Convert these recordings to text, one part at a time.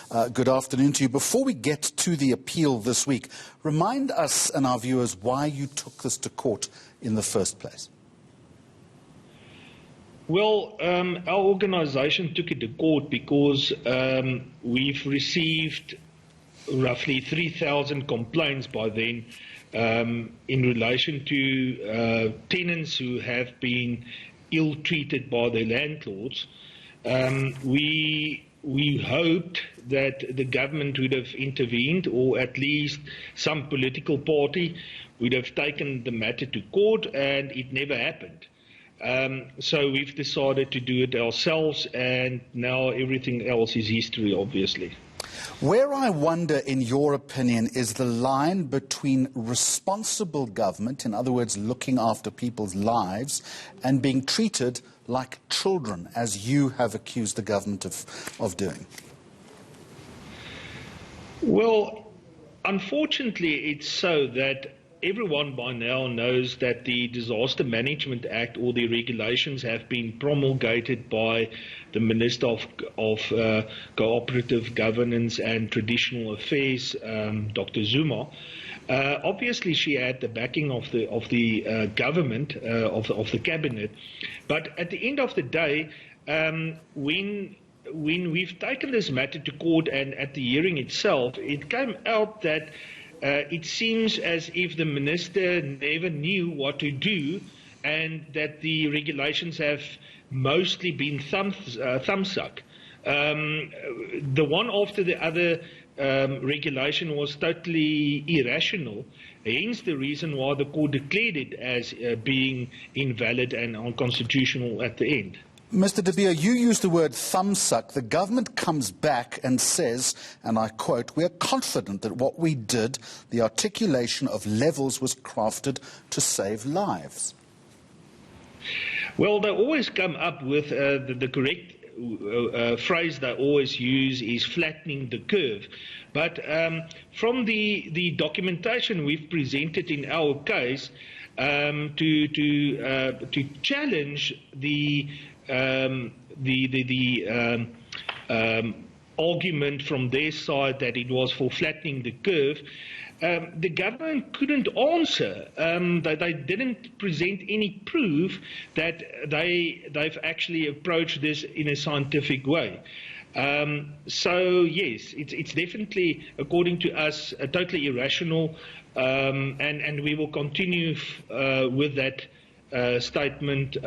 Good afternoon to you. Before we get to the appeal this week, remind us and our viewers why you took this to court in the first place. Well, our organisation took it to court because we've received roughly 3,000 complaints by then in relation to tenants who have been ill-treated by their landlords. We hoped that the government would have intervened, or at least some political party would have taken the matter to court, and it never happened. So we've decided to do it ourselves, and now everything else is history, obviously. Where I wonder, in your opinion, is the line between responsible government, in other words, looking after people's lives, and being treated like children, as you have accused the government of doing? Well, unfortunately, it's so that everyone by now knows that the Disaster Management Act, or the regulations, have been promulgated by the Minister of Cooperative Governance and Traditional Affairs, Dr. Zuma. Obviously, she had the backing of the government, of the cabinet, but at the end of the day, when we've taken this matter to court and at the hearing itself, it came out that it seems as if the minister never knew what to do, and that the regulations have mostly been thumbsuck. The one after the other regulation was totally irrational, hence the reason why the court declared it as being invalid and unconstitutional at the end. Mr. De Beer, you used the word thumbsuck. The government comes back and says, and I quote, "We are confident that what we did, the articulation of levels, was crafted to save lives." Well, they always come up with the correct phrase they always use is flattening the curve. But from the documentation we've presented in our case, to challenge the argument from their side that it was for flattening the curve, the government couldn't answer. They didn't present any proof that they've actually approached this in a scientific way. So yes, it's definitely, according to us, totally irrational, and we will continue with that statement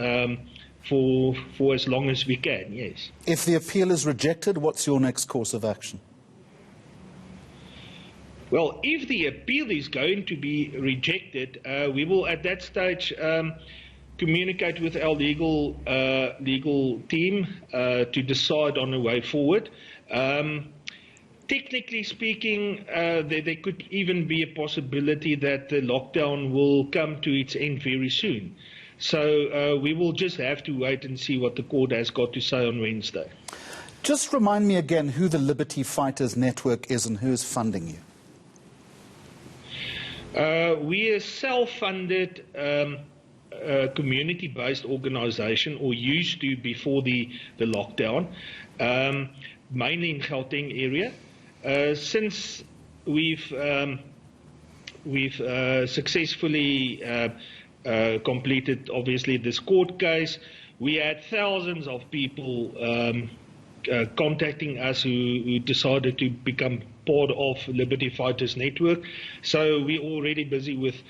for as long as we can, yes. If the appeal is rejected, what's your next course of action? Well, if the appeal is going to be rejected, we will at that stage communicate with our legal team to decide on a way forward. Technically speaking, there could even be a possibility that the lockdown will come to its end very soon. So we will just have to wait and see what the court has got to say on Wednesday. Just remind me again who the Liberty Fighters Network is and who is funding you. We are a self-funded community-based organisation, or used to before the lockdown, mainly in Gauteng area. Since we've successfully completed, obviously, this court case, we had thousands of people contacting us who decided to become part of Liberty Fighters Network. So we're already busy with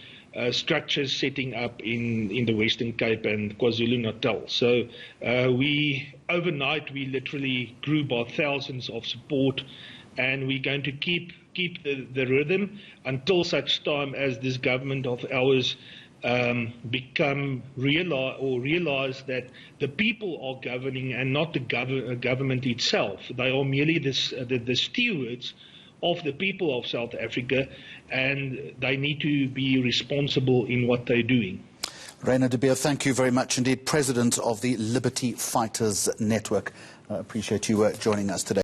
structures setting up in the Western Cape and KwaZulu-Natal. So overnight we literally grew by thousands of support, and we're going to keep the rhythm until such time as this government of ours realize that the people are governing and not the government itself. They are merely the stewards of the people of South Africa, and they need to be responsible in what they're doing. Rainer De Beer, thank you very much indeed, President of the Liberty Fighters Network. I appreciate you joining us today.